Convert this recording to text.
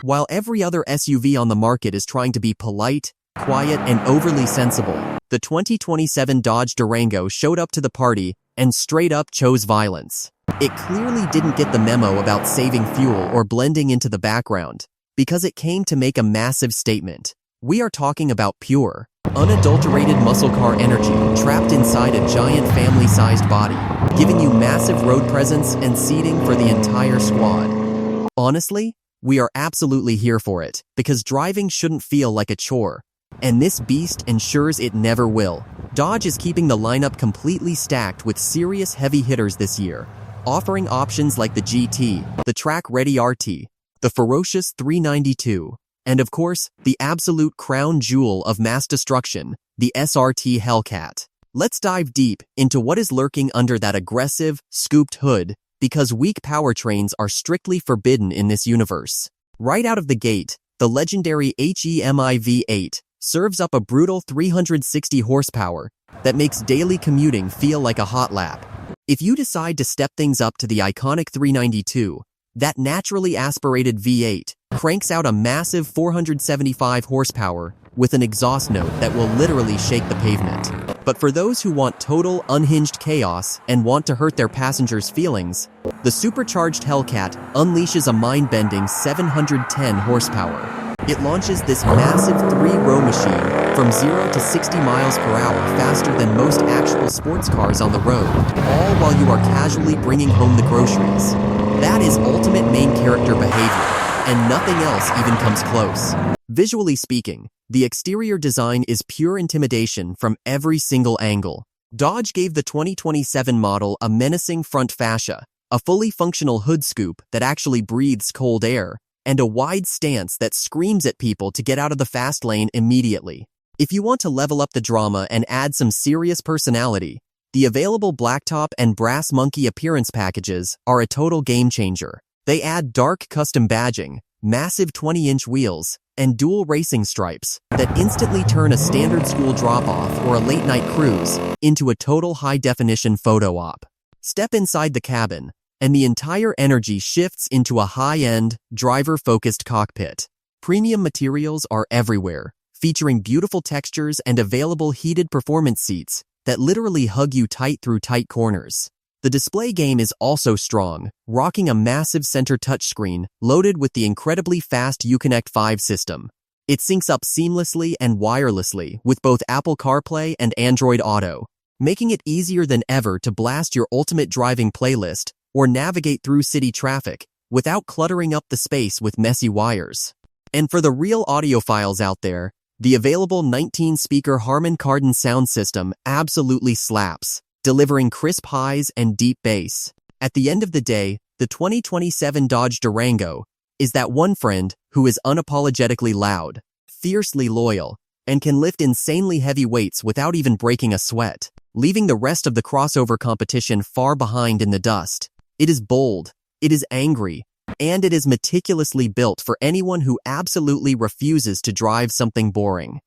While every other SUV on the market is trying to be polite, quiet, and overly sensible, the 2027 Dodge Durango showed up to the party and straight up chose violence. It clearly didn't get the memo about saving fuel or blending into the background, because it came to make a massive statement. We are talking about pure, unadulterated muscle car energy trapped inside a giant family-sized body, giving you massive road presence and seating for the entire squad. Honestly, we are absolutely here for it, because driving shouldn't feel like a chore, and this beast ensures it never will. Dodge is keeping the lineup completely stacked with serious heavy hitters this year, offering options like the GT, the track-ready RT, the ferocious 392, and of course, the absolute crown jewel of mass destruction, the SRT Hellcat. Let's dive deep into what is lurking under that aggressive, scooped hood, because weak powertrains are strictly forbidden in this universe. Right out of the gate, the legendary HEMI V8 serves up a brutal 360 horsepower that makes daily commuting feel like a hot lap. If you decide to step things up to the iconic 392, that naturally aspirated V8 cranks out a massive 475 horsepower with an exhaust note that will literally shake the pavement. But for those who want total, unhinged chaos and want to hurt their passengers' feelings, the supercharged Hellcat unleashes a mind-bending 710 horsepower. It launches this massive three-row machine from 0 to 60 miles per hour faster than most actual sports cars on the road, all while you are casually bringing home the groceries. That is ultimate main character behavior, and nothing else even comes close. Visually speaking, the exterior design is pure intimidation from every single angle. Dodge gave the 2027 model a menacing front fascia, a fully functional hood scoop that actually breathes cold air, and a wide stance that screams at people to get out of the fast lane immediately. If you want to level up the drama and add some serious personality, the available blacktop and brass monkey appearance packages are a total game changer. They add dark custom badging, massive 20-inch wheels, and dual racing stripes that instantly turn a standard school drop-off or a late-night cruise into a total high-definition photo op. Step inside the cabin, and the entire energy shifts into a high-end, driver-focused cockpit. Premium materials are everywhere, featuring beautiful textures and available heated performance seats that literally hug you tight through tight corners. The display game is also strong, rocking a massive center touchscreen loaded with the incredibly fast Uconnect 5 system. It syncs up seamlessly and wirelessly with both Apple CarPlay and Android Auto, making it easier than ever to blast your ultimate driving playlist or navigate through city traffic without cluttering up the space with messy wires. And for the real audiophiles out there, the available 19-speaker Harman Kardon sound system absolutely slaps, delivering crisp highs and deep bass. At the end of the day, the 2027 Dodge Durango is that one friend who is unapologetically loud, fiercely loyal, and can lift insanely heavy weights without even breaking a sweat, leaving the rest of the crossover competition far behind in the dust. It is bold, it is angry, and it is meticulously built for anyone who absolutely refuses to drive something boring.